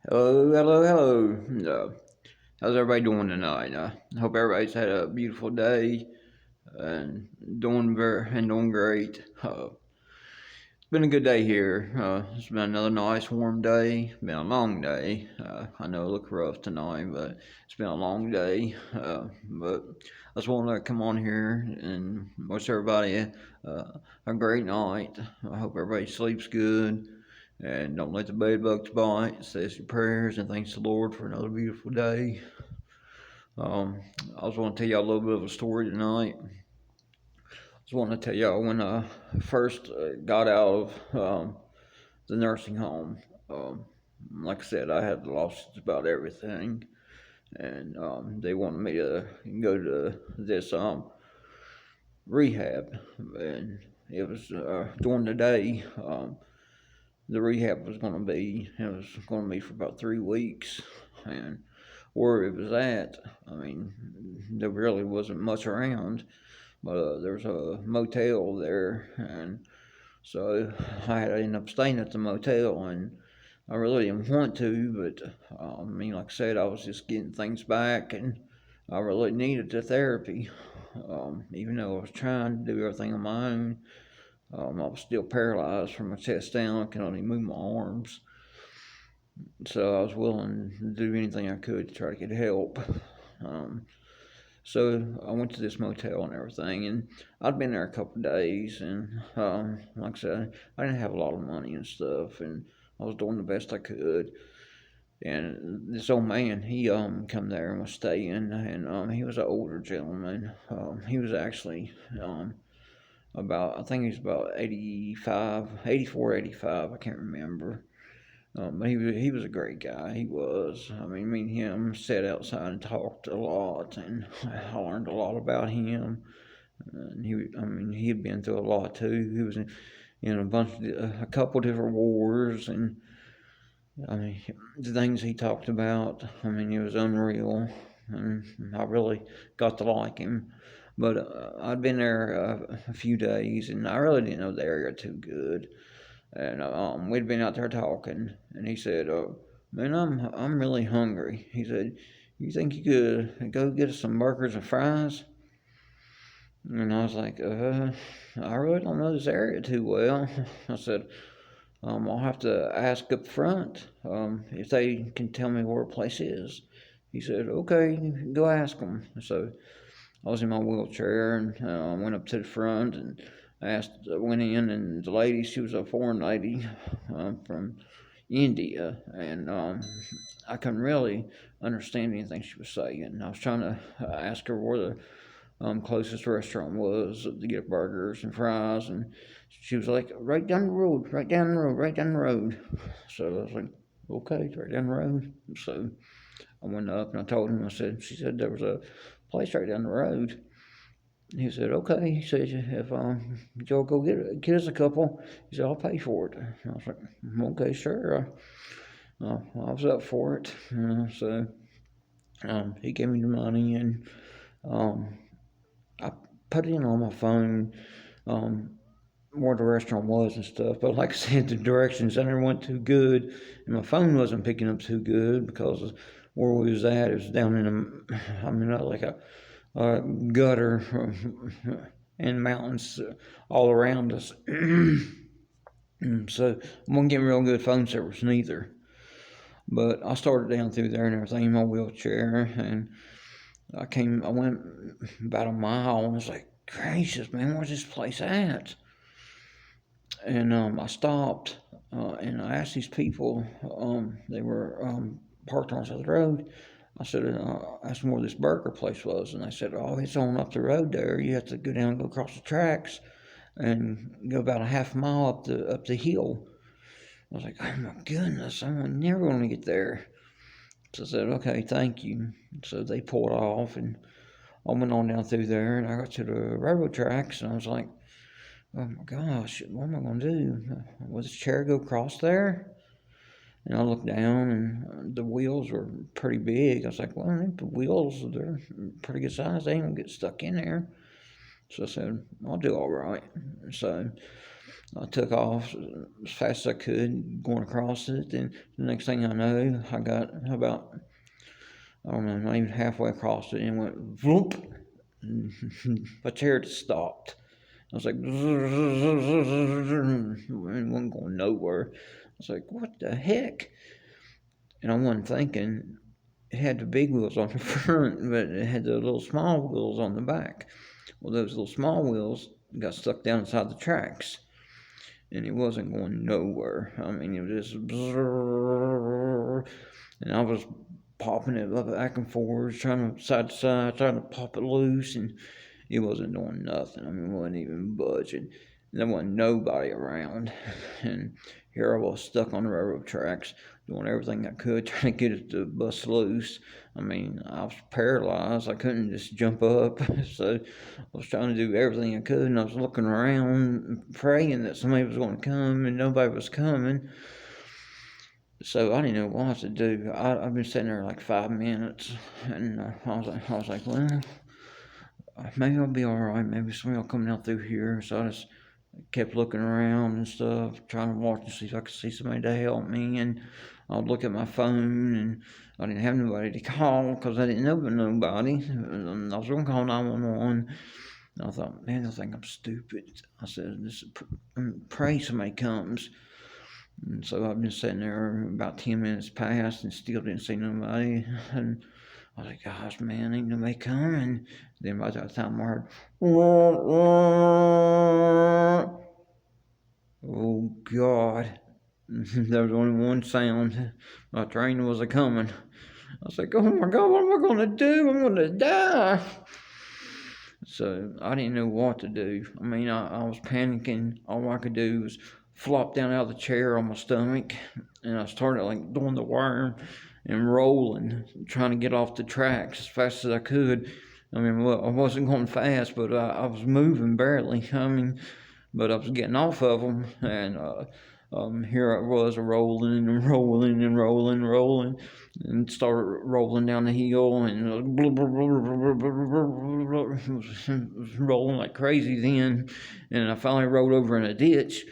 Hello, hello, hello. How's everybody doing tonight? I hope everybody's had a beautiful day and doing great. It's been a good day here. It's been another nice warm day. Been a long day. I know it looked rough tonight, but it's been a long day. But I just want to come on here and wish everybody a great night. I hope everybody sleeps good. And don't let the bed bugs bite. Say your prayers and thanks the Lord for another beautiful day. Um, I was want to tell y'all a little bit of a story tonight. I just want to tell y'all when I first got out of the nursing home. Um, like I said, I had lost about everything, and they wanted me to go to this rehab, and it was during the day. The rehab was going to be it was going to be for about 3 weeks, and where it was at, I mean, there really wasn't much around, but there's a motel there, and so I had to end up staying at the motel, and I really didn't want to, but I mean, like I said, I was just getting things back, and I really needed the therapy. Even though I was trying to do everything on my own, I was still paralyzed from my chest down. I could only move my arms. So I was willing to do anything I could to try to get help. Um, so I went to this motel and everything, and I'd been there a couple of days, and like I said, I didn't have a lot of money and stuff, and I was doing the best I could. And this old man, he come there and was staying, and he was an older gentleman. He was actually about I think he was about 85, 84, 85. I can't remember. But he was a great guy. He was. Me and him sat outside and talked a lot, and I learned a lot about him. And he had been through a lot too. He was in a couple different wars, and I mean, the things he talked about. It was unreal, and I really got to like him. But I'd been there a few days, and I really didn't know the area too good. And we'd been out there talking, and he said, "Man, I'm really hungry." He said, "You think you could go get us some burgers and fries?" And I was like, I really don't know this area too well." I said, "I'll have to ask up front if they can tell me where a place is." He said, "Okay, go ask them." So I was in my wheelchair and went up to the front and went in, and the lady, she was a foreign lady from India, and I couldn't really understand anything she was saying. I was trying to ask her where the closest restaurant was to get burgers and fries, and she was like, "Right down the road, right down the road, right down the road." So I was like, "Okay, it's right down the road." So I went up and I told him. She said there was a place right down the road. He said, "Okay." He said, "If y'all go get us a couple," he said, "I'll pay for it." And I was like, "Okay, sure." I was up for it. So he gave me the money, and um, I put it in on my phone where the restaurant was and stuff. But like I said, the directions I never went too good, and my phone wasn't picking up too good because where we was at, it was down in like a gutter and mountains all around us. So I wasn't getting real good phone service neither. But I started down through there and everything in my wheelchair, and I went about a mile, and I was like, "Gracious, man, where's this place at?" And I stopped, and I asked these people, they were parked on the side of the road. I said, I asked them where this burger place was, and they said, "Oh, it's on up the road there. You have to go down and go across the tracks and go about a half mile up the hill." I was like, "Oh my goodness, I'm never going to get there." So I said, "Okay, thank you." So they pulled off, and I went on down through there, and I got to the railroad tracks, and I was like, "Oh my gosh, what am I going to do? Will this chair go across there?" And I looked down, and the wheels were pretty big. I was like, "Well, I think the wheels, they're pretty good size. They ain't going to get stuck in there." So I said, "I'll do all right." So I took off as fast as I could, going across it. And the next thing I know, I got about, I don't know, not even halfway across it, and went whoop. My chair just stopped. I was like, it wasn't going nowhere. I was like, what the heck? And I wasn't thinking it had the big wheels on the front, but it had the little small wheels on the back. Well, those little small wheels got stuck down inside the tracks, and it wasn't going nowhere. I mean, it was just, and I was popping it back and forth, trying to side to side, trying to pop it loose, and it wasn't doing nothing. I mean, it wasn't even budging. There wasn't nobody around, and here I was stuck on the railroad tracks, doing everything I could, trying to get it to bust loose. I mean, I was paralyzed. I couldn't just jump up, so I was trying to do everything I could, and I was looking around, praying that somebody was going to come, and nobody was coming. So I didn't know what to do. I've been sitting there like 5 minutes, and I was like, well, maybe I'll be all right. Maybe somebody will come out through here. So I just kept looking around and stuff, trying to watch to see if I could see somebody to help me. And I'd look at my phone, and I didn't have nobody to call because I didn't know nobody. I was going to call 911. And I thought, man, they'll think I'm stupid. I said, pray somebody comes. And so I've been sitting there about 10 minutes past and still didn't see nobody. And I was like, gosh, man, ain't nobody coming. Then by that time I heard, oh, God. There was only one sound. My train was a-coming. I was like, oh, my God, what am I going to do? I'm going to die. So I didn't know what to do. I mean, I was panicking. All I could do was flop down out of the chair on my stomach, and I started like doing the worm and rolling, trying to get off the tracks as fast as I could. I mean, well, I wasn't going fast, but I was moving barely. I mean, but I was getting off of them, and here I was rolling and rolling and rolling and rolling, and started rolling down the hill, and it was rolling like crazy then, and I finally rolled over in a ditch.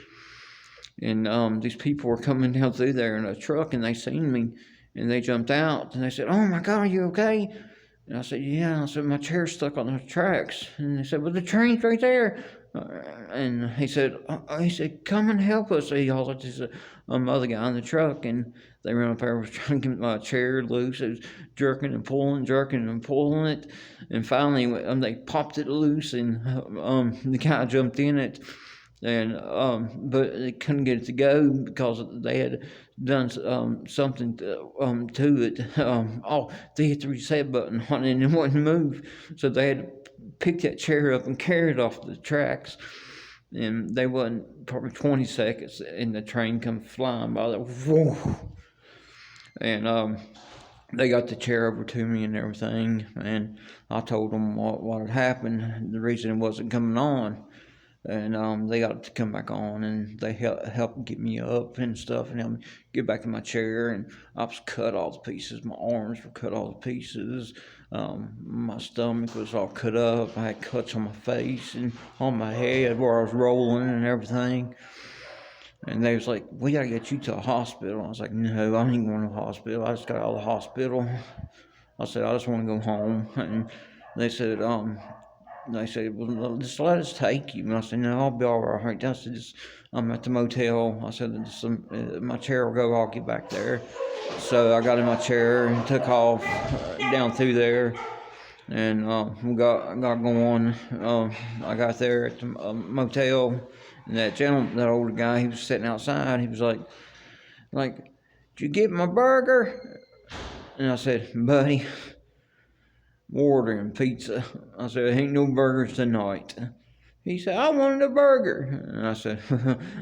And these people were coming down through there in a truck, and they seen me, and they jumped out, and they said, "Oh my God, are you okay?" And I said, "Yeah." I said, "My chair's stuck on the tracks." And they said, "Well, the train's right there." And he said, "Come and help us." He yelled at this other guy in the truck, and they ran up there, was trying to get my chair loose. It was jerking and pulling it, and finally they popped it loose, and the guy jumped in it. And but they couldn't get it to go because they had done something to it. They hit the reset button on it and it wouldn't move, so they had to pick that chair up and carry it off the tracks. And they wasn't probably 20 seconds, and the train come flying by. Whoa. And they got the chair over to me and everything, and I told them what had happened, the reason it wasn't coming on. And they got to come back on, and they helped get me up and stuff, and helped me get back in my chair. And I was cut all to pieces. My arms were cut all to pieces. My stomach was all cut up. I had cuts on my face and on my head where I was rolling and everything. And they was like, "We gotta get you to a hospital." I was like, "No, I ain't going to the hospital. I just got out of the hospital." I said, "I just want to go home." And they said, "Well, just let us take you." And I said, "No, I'll be all right." I said, "I'm at the motel." I said, "My chair will go. I'll get back there." So I got in my chair and took off down through there, and we got going. I got there at the motel, and that older guy, he was sitting outside. He was like, "Did you get my burger?" And I said, "Buddy, we're ordering pizza." I said, "Ain't no burgers tonight." He said, "I wanted a burger." And I said,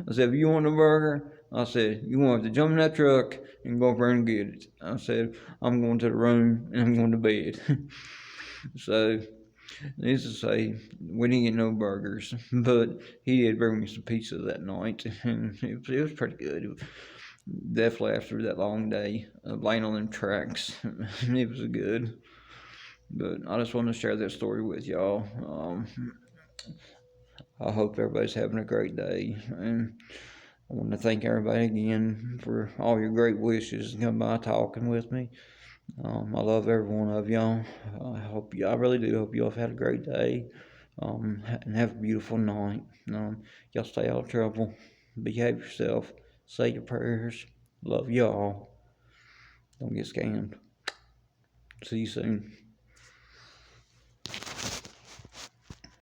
"If you want a burger," I said, "you want to jump in that truck and go over and get it." I said, "I'm going to the room and I'm going to bed." So, needless to say, we didn't get no burgers, but he did bring me some pizza that night, and it was pretty good. Definitely after that long day of laying on them tracks, it was good. But I just wanted to share that story with y'all. I hope everybody's having a great day. And I want to thank everybody again for all your great wishes and coming by talking with me. I love every one of y'all. I really do hope y'all have had a great day. And have a beautiful night. Y'all stay out of trouble. Behave yourself. Say your prayers. Love y'all. Don't get scammed. See you soon.